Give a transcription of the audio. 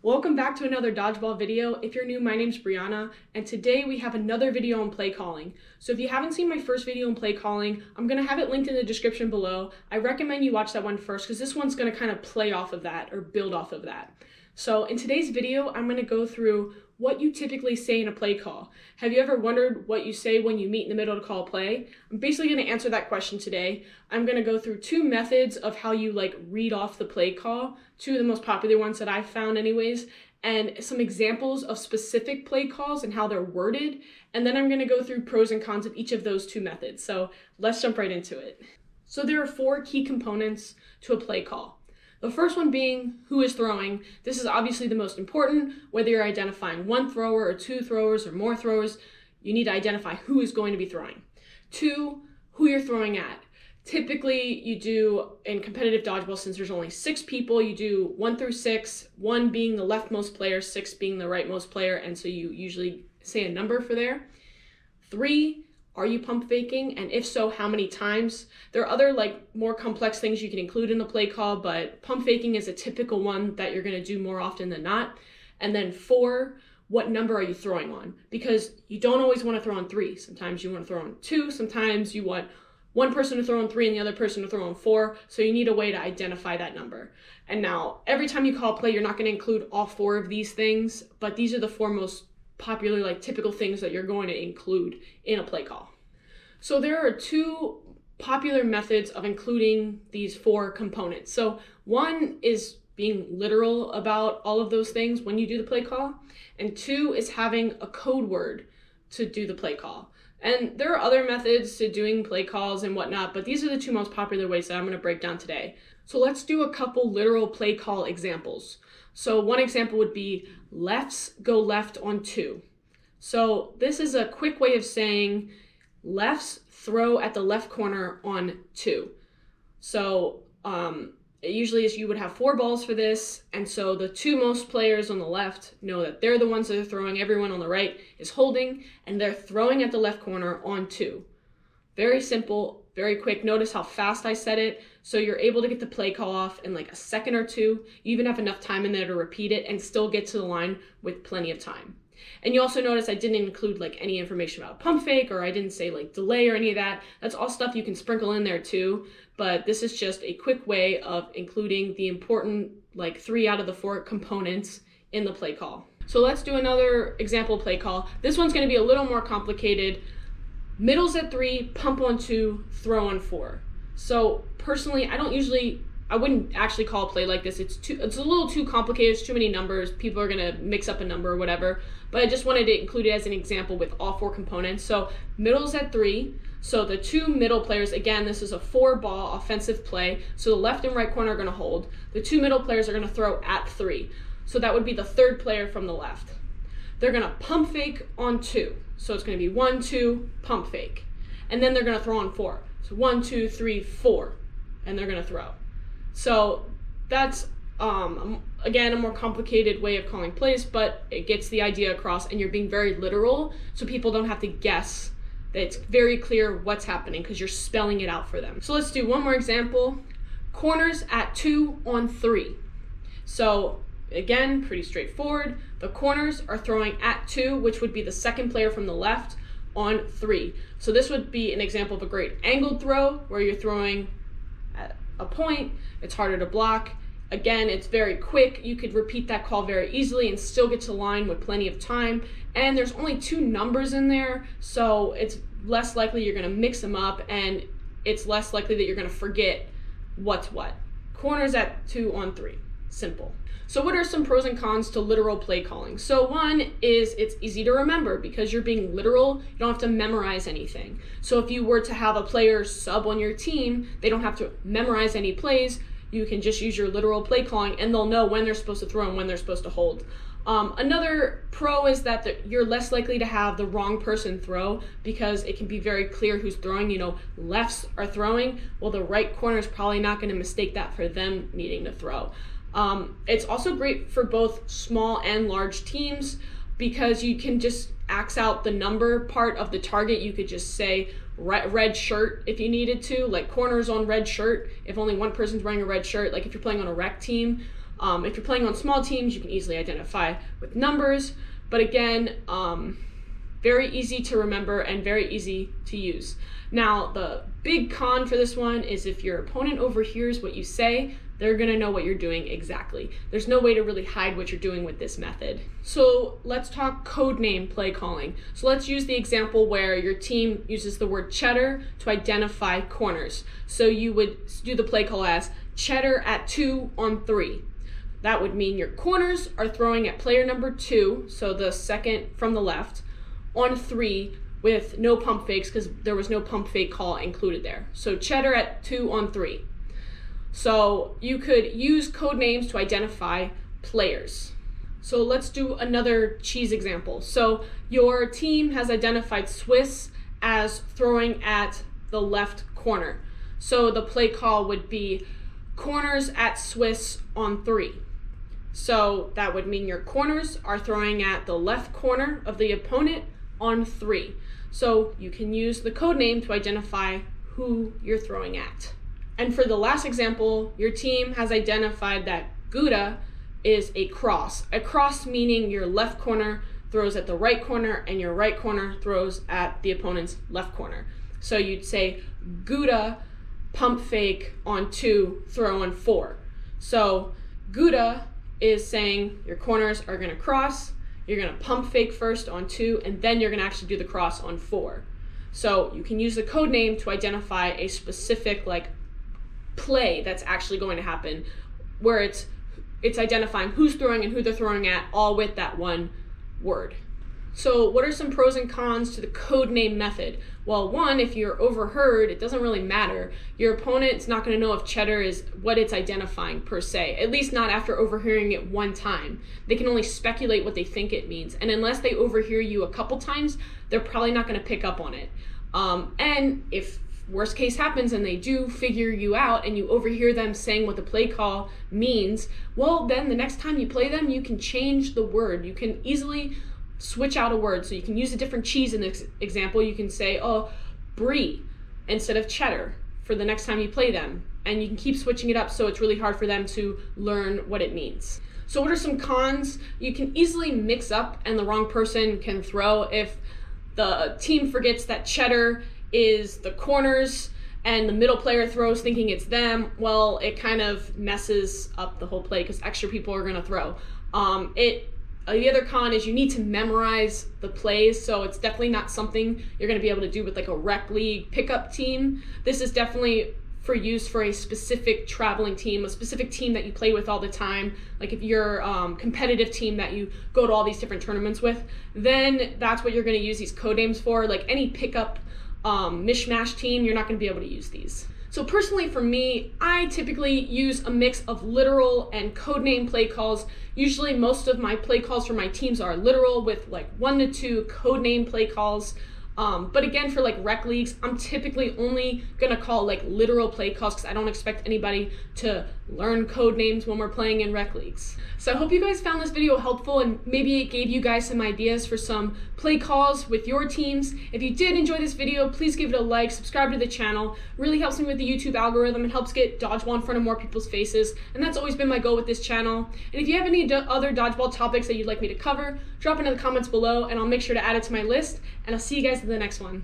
Welcome back to another Dodgeball video. If you're new, my name's Brianna, and today we have another video on Playcalling. So if you haven't seen my first video on Playcalling, I'm going to have it linked in the description below. I recommend you watch that one first because this one's going to kind of play off of that or build off of that. So in today's video, I'm going to go through what you typically say in a play call. Have you ever wondered what you say when you meet in the middle to call a play? I'm basically going to answer that question today. I'm going to go through two methods of how you read off the play call, two of the most popular ones that I've found anyways, and some examples of specific play calls and how they're worded. And then I'm going to go through pros and cons of each of those two methods. So let's jump right into it. So there are four key components to a play call. The first one being who is throwing. This is obviously the most important. Whether you're identifying one thrower or two throwers or more throwers, you need to identify who is going to be throwing. Two, who you're throwing at. Typically, you do, in competitive dodgeball, since there's only 6 people, you do 1 through 6, 1 being the leftmost player, 6 being the rightmost player, and so you usually say a number for there. 3, are you pump faking? And if so, how many times? There are other more complex things you can include in the play call, but pump faking is a typical one that you're gonna do more often than not. And then 4, what number are you throwing on? Because you don't always wanna throw on 3. Sometimes you wanna throw on 2, sometimes you want one person to throw on 3 and the other person to throw on 4, so you need a way to identify that number. And now, every time you call a play, you're not gonna include all 4 of these things, but these are the 4 most popular, typical things that you're going to include in a play call. So there are 2 popular methods of including these 4 components. So one is being literal about all of those things when you do the play call, and 2 is having a code word to do the play call. And there are other methods to doing play calls and whatnot, but these are the 2 most popular ways that I'm going to break down today. So let's do a couple literal play call examples. So one example would be lefts go left on 2. So this is a quick way of saying lefts throw at the left corner on 2. So it usually is you would have 4 balls for this, and so the 2 most players on the left know that they're the ones that are throwing, everyone on the right is holding, and they're throwing at the left corner on 2. Very simple, very quick. Notice how fast I said it, so you're able to get the play call off in a second or 2. You even have enough time in there to repeat it and still get to the line with plenty of time. And you also notice I didn't include any information about pump fake, or I didn't say delay or any of that. That's all stuff you can sprinkle in there too, but this is just a quick way of including the important 3 out of the 4 components in the play call. So let's do another example play call. This one's going to be a little more complicated. Middles at 3, pump on 2, throw on 4. So personally, I wouldn't actually call a play like this. It's a little too complicated. It's too many numbers. People are gonna mix up a number or whatever. But I just wanted to include it as an example with all 4 components. So middles at 3. So the 2 middle players, again, this is a 4-ball offensive play. So the left and right corner are gonna hold. The 2 middle players are gonna throw at 3. So that would be the 3rd player from the left. They're gonna pump fake on 2. So it's gonna be 1, 2, pump fake. And then they're gonna throw on 4. So 1, 2, 3, 4. And they're gonna throw. So that's, again, a more complicated way of calling plays, but it gets the idea across, and you're being very literal, so people don't have to guess. That it's very clear what's happening because you're spelling it out for them. So let's do one more example. Corners at 2 on 3. So again, pretty straightforward. The corners are throwing at 2, which would be the 2nd player from the left, on 3. So this would be an example of a great angled throw where you're throwing at a point. It's harder to block. Again, it's very quick. You could repeat that call very easily and still get to line with plenty of time. And there's only 2 numbers in there, so it's less likely you're gonna mix them up, and it's less likely that you're gonna forget what's what. Corners at 2 on 3, simple. So what are some pros and cons to literal play calling? So one is it's easy to remember because you're being literal. You don't have to memorize anything. So if you were to have a player sub on your team, they don't have to memorize any plays. You can just use your literal play calling and they'll know when they're supposed to throw and when they're supposed to hold. Another pro is that you're less likely to have the wrong person throw because it can be very clear who's throwing. Lefts are throwing, well, the right corner is probably not going to mistake that for them needing to throw. It's also great for both small and large teams because you can just axe out the number part of the target. You could just say red shirt if you needed to, corners on red shirt if only one person's wearing a red shirt. If you're playing on a rec team, If you're playing on small teams, you can easily identify with numbers, but again, very easy to remember and very easy to use. Now, the big con for this one is if your opponent overhears what you say, they're gonna know what you're doing exactly. There's no way to really hide what you're doing with this method. So let's talk codename play calling. So let's use the example where your team uses the word cheddar to identify corners. So you would do the play call as cheddar at 2 on 3. That would mean your corners are throwing at player number 2, so the second from the left, on 3 with no pump fakes because there was no pump fake call included there. So cheddar at 2 on 3. So you could use code names to identify players. So let's do another cheese example. So your team has identified Swiss as throwing at the left corner. So the play call would be corners at Swiss on 3. So that would mean your corners are throwing at the left corner of the opponent on 3. So you can use the code name to identify who you're throwing at. And for the last example, your team has identified that Gouda is a cross. A cross meaning your left corner throws at the right corner and your right corner throws at the opponent's left corner. So you'd say Gouda pump fake on 2, throw on 4. So Gouda is saying your corners are gonna cross, you're gonna pump fake first on 2, and then you're gonna actually do the cross on 4. So you can use the code name to identify a specific play that's actually going to happen, where it's identifying who's throwing and who they're throwing at, all with that one word. So what are some pros and cons to the code name method? Well, one, if you're overheard, it doesn't really matter. Your opponent's not going to know if cheddar is what it's identifying per se, at least not after overhearing it one time. They can only speculate what they think it means, and unless they overhear you a couple times, they're probably not going to pick up on it. And if worst case happens and they do figure you out and you overhear them saying what the play call means, well, then the next time you play them, you can change the word. You can easily switch out a word. So you can use a different cheese in this example. You can say, oh, brie instead of cheddar for the next time you play them. And you can keep switching it up so it's really hard for them to learn what it means. So what are some cons? You can easily mix up and the wrong person can throw. If the team forgets that cheddar is the corners and the middle player throws thinking it's them, well, it kind of messes up the whole play because extra people are going to throw. The other con is you need to memorize the plays, so it's definitely not something you're going to be able to do with a rec league pickup team. This is definitely for use for a specific traveling team, a specific team that you play with all the time. Like if you're a competitive team that you go to all these different tournaments with, then that's what you're going to use these code names for. Like any pickup mishmash team, you're not going to be able to use these. So personally for me, I typically use a mix of literal and codename play calls. Usually most of my play calls for my teams are literal with 1 to 2 codename play calls. But again, for rec leagues, I'm typically only gonna call literal play calls because I don't expect anybody to learn code names when we're playing in rec leagues. So I hope you guys found this video helpful and maybe it gave you guys some ideas for some play calls with your teams. If you did enjoy this video, please give it a like, subscribe to the channel. It really helps me with the YouTube algorithm. It helps get dodgeball in front of more people's faces, and that's always been my goal with this channel. And if you have any other dodgeball topics that you'd like me to cover, drop it in the comments below and I'll make sure to add it to my list, and I'll see you guys in the next one.